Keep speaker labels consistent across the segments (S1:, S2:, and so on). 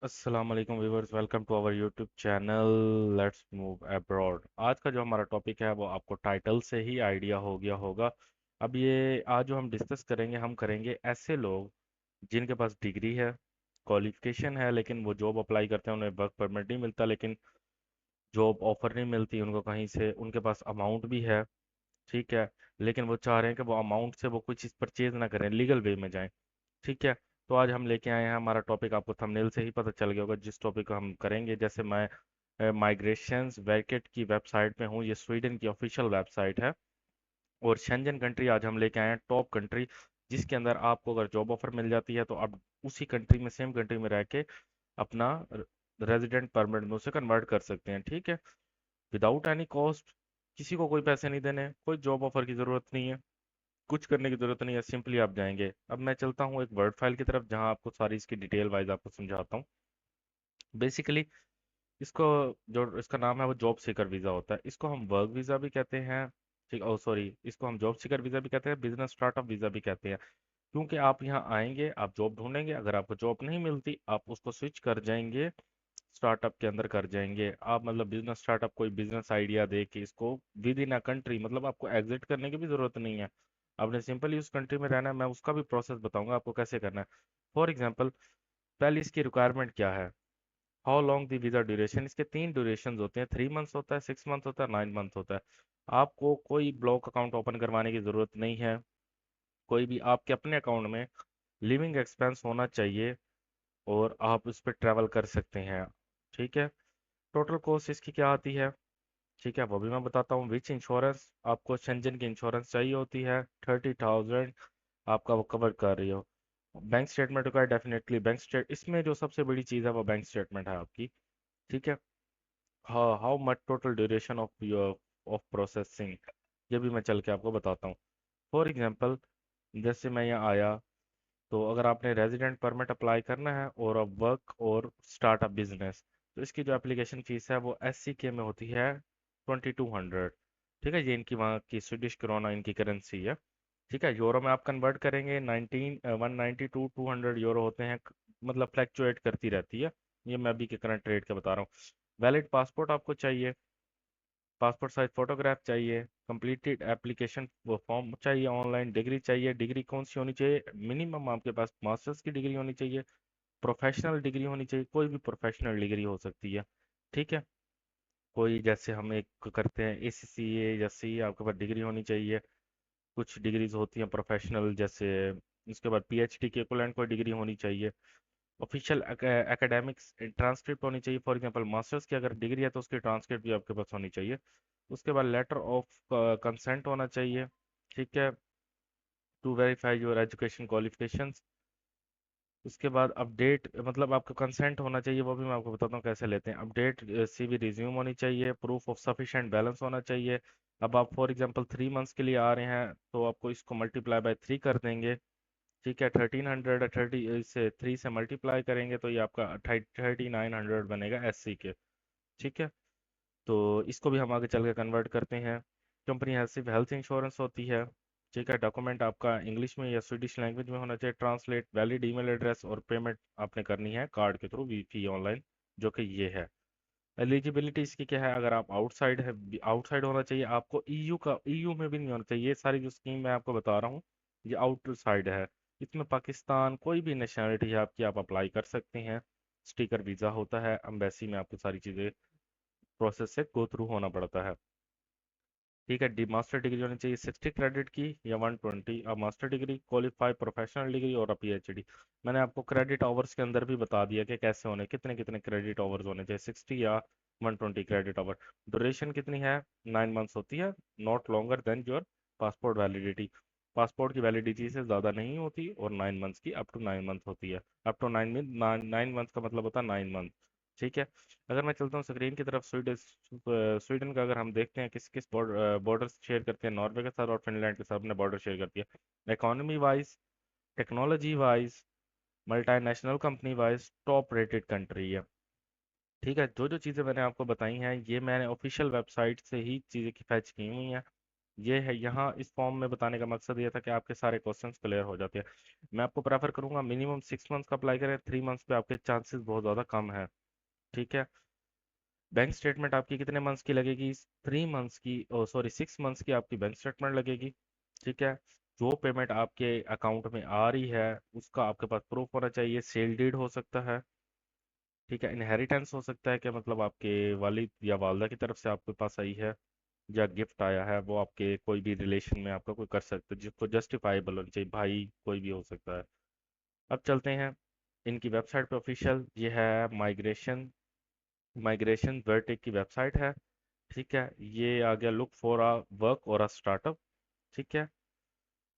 S1: अस्सलाम वालेकुम viewers, welcome to our YouTube channel let's move abroad. आज का जो हमारा टॉपिक है वो आपको टाइटल से ही आइडिया हो गया होगा। अब ये आज जो हम डिस्कस करेंगे, हम करेंगे ऐसे लोग जिनके पास डिग्री है, क्वालिफिकेशन है, लेकिन वो जॉब अप्लाई करते हैं, उन्हें वर्क परमिट नहीं मिलता, लेकिन जॉब ऑफर नहीं मिलती उनको कहीं से। उनके पास अमाउंट भी है, ठीक है, लेकिन वो चाह रहे हैं कि वो अमाउंट से वो कोई चीज़ परचेज ना करें, लीगल वे में जाएं। ठीक है। तो आज हम लेके आए हैं, हमारा टॉपिक आपको थंबनेल से ही पता चल गया होगा जिस टॉपिक को हम करेंगे। जैसे मैं माइग्रेशंस वैकेट की वेबसाइट पे हूँ, ये स्वीडन की ऑफिशियल वेबसाइट है। और शेंजन कंट्री आज हम लेके आए हैं, टॉप कंट्री, जिसके अंदर आपको अगर जॉब ऑफर मिल जाती है तो आप उसी कंट्री में, सेम कंट्री में रह के अपना रेजिडेंट परमिट में उसे कन्वर्ट कर सकते हैं। ठीक है, विदाउट एनी कॉस्ट। किसी को कोई पैसे नहीं देने, कोई जॉब ऑफर की ज़रूरत नहीं है, कुछ करने की ज़रूरत नहीं है, सिंपली आप जाएंगे। अब मैं चलता हूँ एक वर्ड फाइल की तरफ जहाँ आपको सारी इसकी डिटेल वाइज आपको समझाता हूँ। बेसिकली इसको, जो इसका नाम है वो जॉब सीकर वीज़ा होता है। इसको हम वर्क वीज़ा भी कहते हैं, ठीक, ओ सॉरी, इसको हम जॉब सीकर वीज़ा भी कहते हैं, बिजनेस स्टार्टअप वीज़ा भी कहते हैं। क्योंकि आप यहाँ आएंगे, आप जॉब ढूंढेंगे, अगर आपको जॉब नहीं मिलती आप उसको स्विच कर जाएंगे, स्टार्टअप के अंदर कर जाएंगे आप। मतलब बिजनेस स्टार्टअप, कोई बिजनेस आइडिया दे के इसको विद इन अ कंट्री, मतलब आपको एग्जिट करने की भी जरूरत नहीं है, आपने सिंपली उस कंट्री में रहना है। मैं उसका भी प्रोसेस बताऊंगा आपको कैसे करना है। फॉर एग्जांपल, पहले इसकी रिक्वायरमेंट क्या है, how long the visa duration. इसके तीन ड्यूरेशन होते हैं, 3 मंथ्स होता है, 6 मंथ होता है, 9 मंथ होता है। आपको कोई ब्लॉक अकाउंट ओपन करवाने की ज़रूरत नहीं है, कोई भी आपके अपने अकाउंट में लिविंग एक्सपेंस होना चाहिए और आप उस पर ट्रैवल कर सकते हैं। ठीक है। टोटल कॉस्ट इसकी क्या आती है, ठीक है, वो भी मैं बताता हूँ। विच इंश्योरेंस, आपको शेंजन की इंश्योरेंस चाहिए होती है, 30,000 आपका वो कवर कर रही हो। बैंक स्टेटमेंट का डेफिनेटली, बैंक स्टेट इसमें जो सबसे बड़ी चीज़ है वो बैंक स्टेटमेंट है आपकी। ठीक है। हाँ, how much total duration of your of processing, ये भी मैं चल के आपको बताता हूँ। फॉर एग्जांपल, जैसे मैं यहाँ आया, तो अगर आपने रेजिडेंट परमिट अप्लाई करना है और अब वर्क और स्टार्टअप बिजनेस, तो इसकी जो एप्लीकेशन फ़ीस है वो SCK में होती है 2200। ठीक है, ये इनकी वहाँ की स्वीडिश क्रोना इनकी करेंसी है। ठीक है, यूरो में आप कन्वर्ट करेंगे 192 200 यूरो होते हैं। मतलब फ्लैक्चुएट करती रहती है, ये मैं अभी के करंट रेट के बता रहा हूँ। वैलिड पासपोर्ट आपको चाहिए, पासपोर्ट साइज फोटोग्राफ चाहिए, कंप्लीटेड एप्लीकेशन वो फॉर्म चाहिए, ऑनलाइन डिग्री चाहिए। डिग्री कौन सी होनी चाहिए, मिनिमम आपके पास मास्टर्स की डिग्री होनी चाहिए, प्रोफेशनल डिग्री होनी चाहिए, कोई भी प्रोफेशनल डिग्री हो सकती है। ठीक है, कोई जैसे हम एक करते हैं ACCA या CA, आपके पास डिग्री होनी चाहिए। कुछ डिग्रीज होती हैं प्रोफेशनल, जैसे उसके बाद PhD के इक्विवेलेंट कोई डिग्री होनी चाहिए। ऑफिशियल एकेडमिक्स ट्रांसक्रिप्ट होनी चाहिए, फॉर एग्जांपल मास्टर्स की अगर डिग्री है तो उसकी ट्रांसक्रिप्ट भी आपके पास होनी चाहिए। उसके बाद लेटर ऑफ कंसेंट होना चाहिए, ठीक है, to verify your education qualifications. उसके बाद अपडेट, मतलब आपका कंसेंट होना चाहिए, वो भी मैं आपको बताता हूँ कैसे लेते हैं। अपडेट CV रिज्यूम होनी चाहिए, प्रूफ ऑफ सफिशिएंट बैलेंस होना चाहिए। अब आप फॉर एग्जांपल 3 मंथ्स के लिए आ रहे हैं तो आपको इसको मल्टीप्लाई बाय 3 कर देंगे। ठीक है, 1300, 30 से 3 से मल्टीप्लाई करेंगे तो ये आपका 3900 बनेगा SC के। ठीक है, तो इसको भी हम आगे चल के कन्वर्ट करते हैं। कंप्रिहेंसिव हेल्थ इंश्योरेंस होती है। ठीक है, डॉक्यूमेंट आपका इंग्लिश में या स्वीडिश लैंग्वेज में होना चाहिए, ट्रांसलेट, वैलिड ईमेल एड्रेस, और पेमेंट आपने करनी है कार्ड के थ्रू, वीपी ऑनलाइन, जो कि ये है। एलिजिबिलिटी इसकी क्या है, अगर आप आउटसाइड है, आउटसाइड होना चाहिए आपको, EU का, EU में भी नहीं होना चाहिए। ये सारी जो स्कीम मैं आपको बता रहा हूँ ये आउटसाइड है। इसमें पाकिस्तान कोई भी नेशनलिटी है आपकी, आप अप्लाई कर सकते हैं। स्टिकर वीज़ा होता है, एम्बेसी में आपको सारी चीज़ें प्रोसेस से गो थ्रू होना पड़ता है। ठीक है, डी मास्टर डिग्री होनी चाहिए 60 क्रेडिट की या 120। अब master degree, qualified professional degree और PhD। मैंने आपको क्रेडिट आवर्स के अंदर भी बता दिया कि कैसे होने, कितने कितने क्रेडिट आवर्स होने चाहिए, 60 या 120 क्रेडिट आवर। ड्यूरेशन कितनी है, 9 मंथ्स होती है, not longer than your passport validity. Passport की वैलिडिटी से ज़्यादा नहीं होती, और 9 मंथ्स की, अप टू 9 मंथ होती है। अप टू 9 मंथ का मतलब होता है 9 मंथ। ठीक है। अगर मैं चलता हूँ स्क्रीन की तरफ, स्वीडन का अगर हम देखते हैं किस किस बॉर्डर शेयर करते हैं, नॉर्वे के साथ और फिनलैंड के साथ अपने बॉर्डर शेयर करती है। Economy wise, technology wise, multinational company wise top rated country है। ठीक है, जो जो चीज़ें मैंने आपको बताई हैं ये मैंने ऑफिशियल वेबसाइट से ही चीज़ें की फैच की हुई हैं। ये है यहाँ इस फॉर्म में बताने का मकसद ये था कि आपके सारे क्वेश्चंस क्लियर हो जाते हैं। मैं आपको प्रेफर करूंगा मिनिमम 6 मंथ्स का अप्लाई करें, 3 मंथ्स पे आपके चांसेस बहुत ज़्यादा कम है। ठीक है। बैंक स्टेटमेंट आपकी कितने मंथ्स की लगेगी? 3 मंथ्स की, ओ सॉरी 6 मंथ्स की आपकी बैंक स्टेटमेंट लगेगी। ठीक है। जो पेमेंट आपके अकाउंट में आ रही है उसका आपके पास प्रूफ होना चाहिए। सेल डीड हो सकता है। ठीक है। इनहेरिटेंस हो सकता है कि मतलब आपके वालिद या वालदा की तरफ से आपके पास आई है, या गिफ्ट आया है, वो आपके कोई भी रिलेशन में आपका कोई कर सकता है जिसको जस्टिफाइबल होनी चाहिए, भाई कोई भी हो सकता है। अब चलते हैं इनकी वेबसाइट पे। ऑफिशियल ये है माइग्रेशन, माइग्रेशन वर्टेक की वेबसाइट है। ठीक है। ये आ गया लुक फॉर अ वर्क और अ स्टार्टअप। ठीक है।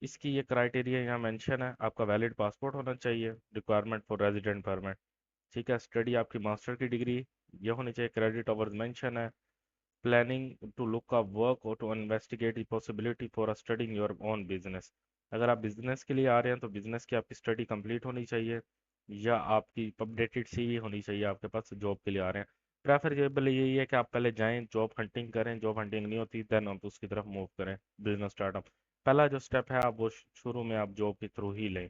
S1: इसकी ये क्राइटेरिया यहाँ मेंशन है, आपका वैलिड पासपोर्ट होना चाहिए, रिक्वायरमेंट फॉर रेजिडेंट परमिट। ठीक है। स्टडी आपकी मास्टर की डिग्री ये होनी चाहिए, क्रेडिट आवर्स मेंशन है। Planning to look up work और to investigate the possibility for studying your own business. अगर आप बिजनेस के लिए आ रहे हैं तो बिजनेस की आपकी स्टडी कंप्लीट होनी चाहिए, या आपकी अपडेटेड सीवी होनी चाहिए आपके पास जॉब के लिए आ रहे हैं। प्रेफरेबल यही है कि आप पहले जाएं जॉब हंटिंग करें, जॉब हंटिंग नहीं होती देन आप उसकी तरफ मूव करें, बिजनेस स्टार्टअप। पहला जो स्टेप है आप वो शुरू में आप जॉब के थ्रू ही लें।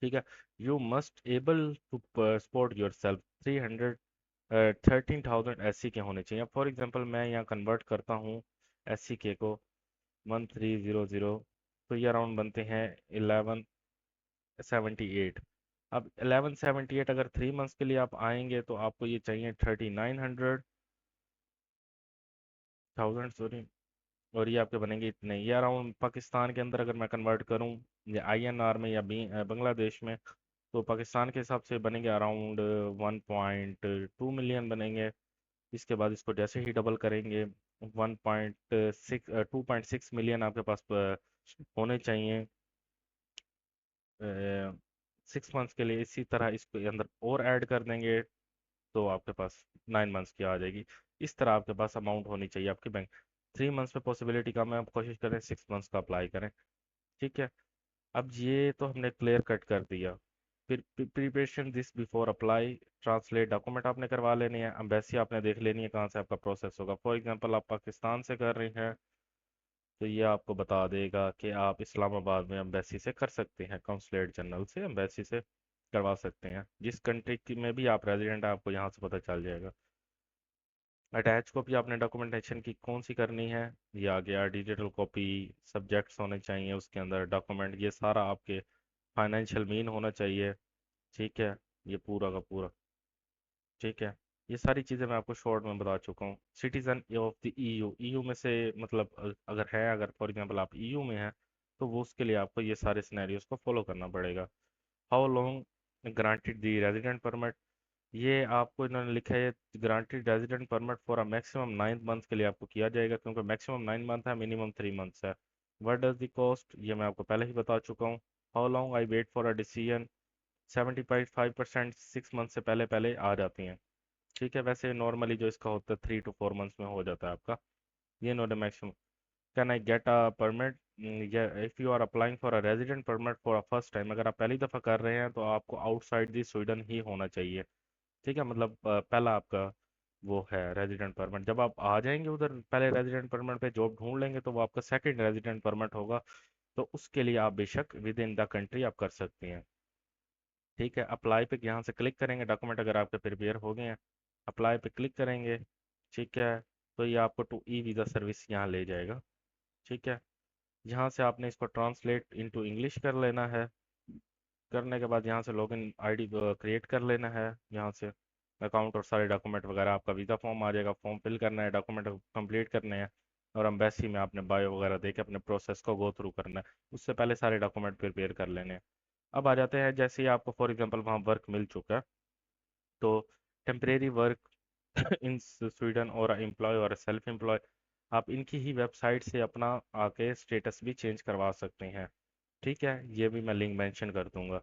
S1: ठीक है। You must able to support your self. 13,000 के होने चाहिए। फॉर एग्जांपल मैं यहाँ कन्वर्ट करता हूँ एस के को 1300, तो ये अराउंड बनते हैं 1178। अब 1178 अगर 3 मंथ्स के लिए आप आएंगे तो आपको ये चाहिए 39,000 सॉरी, और ये आपके बनेंगे इतने। ये अराउंड पाकिस्तान के अंदर अगर मैं कन्वर्ट करूँ या आईएनआर में या बांग्लादेश में, तो पाकिस्तान के हिसाब से बनेंगे अराउंड 1.2 मिलियन बनेंगे। इसके बाद इसको जैसे ही डबल करेंगे 2.6 मिलियन आपके पास होने चाहिए 6 मंथ्स के लिए। इसी तरह इसको अंदर और ऐड कर देंगे तो आपके पास 9 मंथ्स की आ जाएगी। इस तरह आपके पास अमाउंट होनी चाहिए आपकी बैंक। 3 मंथ्स पे पॉसिबिलिटी कम है, आप कोशिश करें 6 मंथ्स का अप्लाई करें। ठीक है। अब ये तो हमने क्लियर कट कर दिया। फिर preparation this before apply, translate document आपने करवा लेनी है, एम्बेसी आपने देख लेनी है कहाँ से आपका प्रोसेस होगा। फॉर एग्जांपल आप पाकिस्तान से कर रही हैं तो ये आपको बता देगा कि आप इस्लामाबाद में एम्बेसी से कर सकते हैं, कौंसलेट जनरल से एम्बेसी से करवा सकते हैं। जिस कंट्री की में भी आप रेजिडेंट हैं आपको यहाँ से पता चल जाएगा। अटैच कॉपी आपने डॉक्यूमेंटेशन की कौन सी करनी है, ये आ गया डिजिटल कॉपी। सब्जेक्ट्स होने चाहिए उसके अंदर डॉक्यूमेंट, ये सारा आपके फाइनेंशियल मीन होना चाहिए। ठीक है। ये पूरा का पूरा। ठीक है। ये सारी चीज़ें मैं आपको शॉर्ट में बता चुका हूँ। Citizen of the EU, EU में से मतलब अगर है, अगर फॉर एग्जांपल आप ईयू में हैं तो वो उसके लिए आपको ये सारे सिनेरियोज को फॉलो करना पड़ेगा। How long granted the resident permit, ये आपको इन्होंने लिखा है granted resident permit for a maximum 9 month के लिए आपको किया जाएगा, क्योंकि मैक्सिमम 9 मंथ है, मिनिमम 3 मंथ्स है। व्हाट डज द कॉस्ट, ये मैं आपको पहले ही बता चुका हूँ। How long I wait for a decision, 75% 6 मंथ से पहले पहले आ जाती हैं। ठीक है। वैसे नॉर्मली जो इसका होता है 3 to 4 मंथ्स में हो जाता है आपका। ये not a maximum. Can I get a permit, या if you are applying for a resident permit for a first time, अगर आप पहली दफ़ा कर रहे हैं तो आपको आउटसाइड दी स्वीडन ही होना चाहिए। ठीक है। मतलब पहला आपका वो है रेजिडेंट परमिट। जब आप आ जाएंगे उधर पहले रेजिडेंट परमिट पे जॉब ढूंढ लेंगे तो वो आपका सेकंड रेजिडेंट परमिट होगा, तो उसके लिए आप बेशक विद इन द कंट्री आप कर सकते हैं। ठीक है। अप्लाई पे यहाँ से क्लिक करेंगे, डॉक्यूमेंट अगर आपके प्रिपेयर हो गए हैं अप्लाई पे क्लिक करेंगे। ठीक है। तो ये आपको टू ई वीज़ा सर्विस यहाँ ले जाएगा। ठीक है। यहाँ से आपने इसको ट्रांसलेट इनटू इंग्लिश कर लेना है। करने के बाद यहाँ से लॉगिन आईडी क्रिएट कर लेना है। यहाँ से अकाउंट और सारे डॉक्यूमेंट वगैरह, आपका वीज़ा फॉर्म आ जाएगा, फॉर्म फिल करना है, डॉक्यूमेंट कंप्लीट करने हैं, और एम्बेसी में आपने बायो वगैरह दे के अपने प्रोसेस को गो थ्रू करना है। उससे पहले सारे डॉक्यूमेंट प्रिपेयर कर लेने हैं। अब आ जाते हैं, जैसे ही आपको फॉर एग्जांपल वहाँ वर्क मिल चुका है तो टेम्परेरी वर्क इन स्वीडन और एम्प्लॉय और सेल्फ एम्प्लॉय, आप इनकी ही वेबसाइट से अपना आके स्टेटस भी चेंज करवा सकते हैं। ठीक है। ये भी मैं लिंक मेंशन कर दूंगा।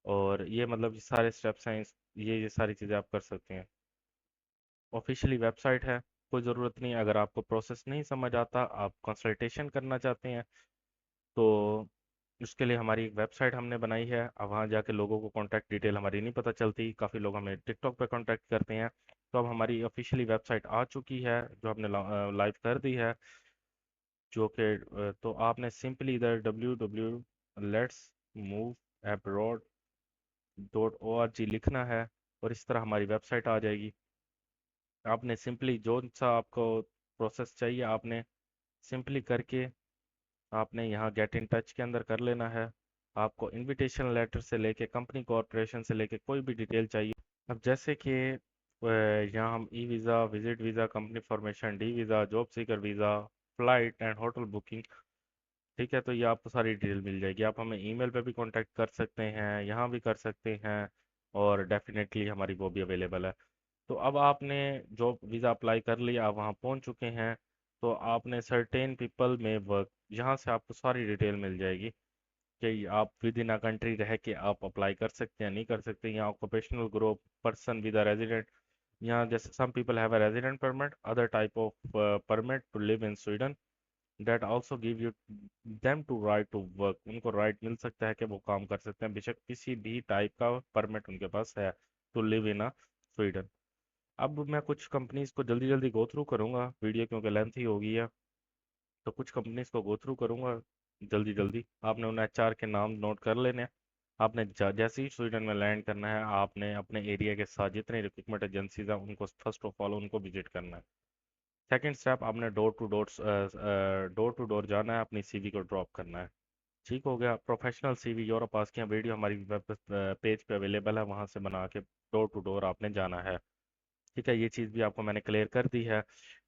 S1: और ये मतलब ये सारे स्टेप्स हैं ये सारी चीज़ें आप कर सकते हैं। ऑफिशियली वेबसाइट है, कोई ज़रूरत नहीं, अगर आपको प्रोसेस नहीं समझ आता, आप कंसल्टेशन करना चाहते हैं तो उसके लिए हमारी एक वेबसाइट हमने बनाई है। अब वहाँ जाके लोगों को कॉन्टैक्ट डिटेल हमारी नहीं पता चलती, काफ़ी लोग हमें टिकटॉक पे कॉन्टैक्ट करते हैं। तो अब हमारी ऑफिशियली वेबसाइट आ चुकी है जो हमने लाइव कर दी है। जो कि तो आपने सिंपली इधर www.letsmoveabroad.org लिखना है और इस तरह हमारी वेबसाइट आ जाएगी। आपने सिंपली जो सा आपको प्रोसेस चाहिए आपने सिंपली करके आपने यहाँ गेट इन टच के अंदर कर लेना है। आपको इनविटेशन लेटर से लेके कंपनी कॉर्पोरेशन से लेके कोई भी डिटेल चाहिए। अब जैसे कि यहाँ हम e visa, visit visa, company formation, D visa, job seeker visa, flight and hotel booking, ठीक है, तो ये आपको सारी डिटेल मिल जाएगी। आप हमें ईमेल पे भी कांटेक्ट कर सकते हैं, यहाँ भी कर सकते हैं, और डेफिनेटली हमारी वो भी अवेलेबल है। तो अब आपने जॉब वीज़ा अप्लाई कर लिया, आप वहाँ पहुँच चुके हैं, तो आपने सर्टेन पीपल में वर्क, यहाँ से आपको सारी डिटेल मिल जाएगी कि आप विद इन अ कंट्री रह के आप अप्लाई कर सकते हैं नहीं कर सकते। यहाँ occupational group, person with a resident, यहाँ जैसे some people have a resident permit, other type of permit to live in Sweden, that also give you them to right to work, उनको राइट मिल सकता है कि वो काम कर सकते हैं बेशक किसी भी टाइप का परमिट उनके पास है to live in a Sweden. अब मैं कुछ कंपनीज को जल्दी जल्दी गो थ्रू करूंगा, वीडियो क्योंकि लेंथी हो गई है, तो कुछ कंपनीज को गो थ्रू करूंगा जल्दी जल्दी। आपने उन एचआर के नाम नोट कर लेने हैं। आपने जैसे ही स्वीडन में लैंड करना है आपने अपने एरिया के साथ जितने रिक्रूटमेंट एजेंसीज हैं उनको फर्स्ट ऑफ ऑल उनको विजिट करना है। सेकंड स्टेप, आपने डोर टू डोर जाना है, अपनी सीवी को ड्रॉप करना है। ठीक हो गया। प्रोफेशनल सीवी यूरोप पास की वीडियो हमारी वेब पेज पे अवेलेबल है, वहां से बना के डोर टू डोर आपने जाना है। ठीक है, ये चीज़ भी आपको मैंने क्लियर कर दी है।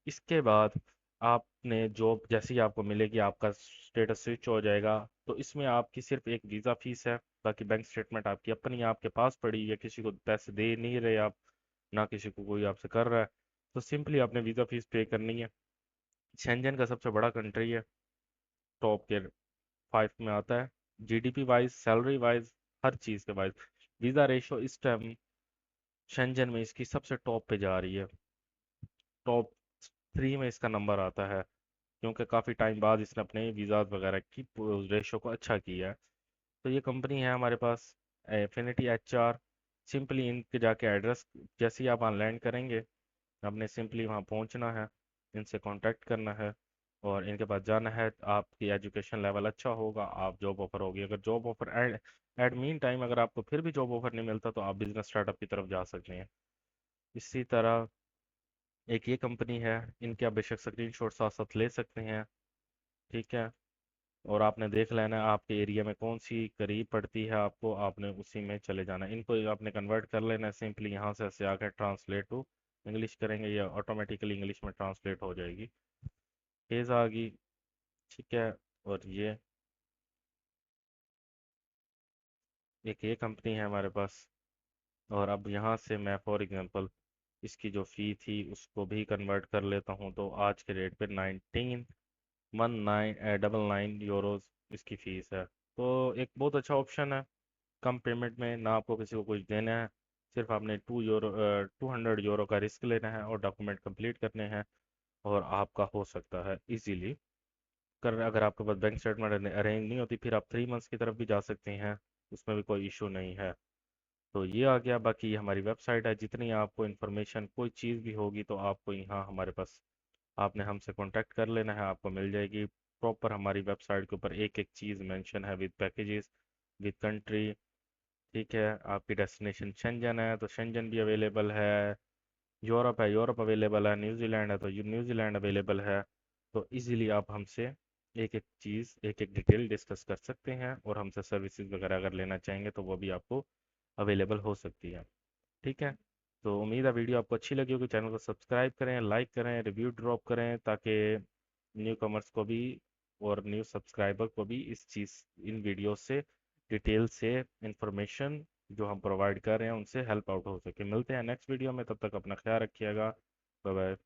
S1: इसके बाद आपने जॉब जैसे ही आपको मिलेगी आपका स्टेटस स्विच हो जाएगा। तो इसमें आपकी सिर्फ एक वीज़ा फीस है, बाकी बैंक स्टेटमेंट आपकी अपनी आपके पास पड़ी है, किसी को पैसे दे नहीं रहे आप, ना किसी को कोई आपसे कर रहा है। तो सिंपली आपने वीज़ा फीस पे करनी है। शेंजन का सबसे बड़ा कंट्री है, टॉप के 5 में आता है, जीडीपी वाइज, सैलरी वाइज, हर चीज़ के वाइज। वीज़ा रेशो इस टाइम शेंजन में इसकी सबसे टॉप पे जा रही है, टॉप 3 में इसका नंबर आता है, क्योंकि काफ़ी टाइम बाद इसने अपने वीज़ाज वगैरह की रेशो को अच्छा किया है। तो ये कंपनी है हमारे पास, एफिनिटी एचआर। सिंपली इनके जाके एड्रेस जैसे ही आप वहाँ लैंड करेंगे आपने सिंपली वहाँ पहुँचना है, इनसे कांटेक्ट करना है और इनके पास जाना है। आपकी एजुकेशन लेवल अच्छा होगा, आप जॉब ऑफर होगी, अगर job offer add at mean time अगर आपको फिर भी जॉब ऑफर नहीं मिलता तो आप बिजनेस स्टार्टअप की तरफ जा सकते हैं। इसी तरह एक ये कंपनी है, इनके आप बेशक स्क्रीन शॉट साथ साथ ले सकते हैं। ठीक है, और आपने देख लेना है आपके एरिया में कौन सी करीब पड़ती है, आपको आपने उसी में चले जाना है। इनको आपने कन्वर्ट कर लेना है, सिंपली यहाँ से ऐसे आकर ट्रांसलेट टू इंग्लिश करेंगे या ऑटोमेटिकली इंग्लिश में ट्रांसलेट हो जाएगी। फेज आ गई। ठीक है, और ये एक ये कंपनी है हमारे पास। और अब यहाँ से मैं फॉर एग्जांपल इसकी जो फ़ी थी उसको भी कन्वर्ट कर लेता हूँ, तो आज के रेट पे 19,199 यूरोज इसकी फ़ीस है। तो एक बहुत अच्छा ऑप्शन है, कम पेमेंट में, ना आपको किसी को कुछ देना है, सिर्फ आपने 200 यूरो का रिस्क लेना है और डॉक्यूमेंट कंप्लीट करने हैं, और आपका हो सकता है इजीली कर। अगर आपके पास बैंक स्टेटमेंट अरेंज नहीं होती फिर आप 3 मंथ्स की तरफ भी जा सकते हैं, उसमें भी कोई इशू नहीं है। तो ये आ गया। बाकी ये हमारी वेबसाइट है, जितनी आपको इन्फॉर्मेशन कोई चीज़ भी होगी तो आपको यहाँ हमारे पास आपने हमसे कांटेक्ट कर लेना है, आपको मिल जाएगी। प्रॉपर हमारी वेबसाइट के ऊपर एक एक चीज़ मेंशन है, विद पैकेजेस, विद कंट्री। ठीक है, आपकी डेस्टिनेशन शेंजन है तो शेंजन भी अवेलेबल है, यूरोप है यूरोप अवेलेबल है, न्यूजीलैंड है तो न्यूजीलैंड अवेलेबल है। तो इजीली आप हमसे एक एक चीज़ एक एक डिटेल डिस्कस कर सकते हैं, और हमसे सर्विसेज वगैरह अगर लेना चाहेंगे तो वो भी आपको अवेलेबल हो सकती है। ठीक है, तो उम्मीद है वीडियो आपको अच्छी लगी होगी। चैनल को सब्सक्राइब करें, लाइक करें, रिव्यू ड्रॉप करें, ताकि न्यू कमर्स को भी और न्यू सब्सक्राइबर को भी इस चीज़ इन वीडियो से डिटेल से इंफॉर्मेशन जो हम प्रोवाइड कर रहे हैं उनसे हेल्प आउट हो सके। मिलते हैं नेक्स्ट वीडियो में, तब तक अपना ख्याल रखिएगा। Bye bye.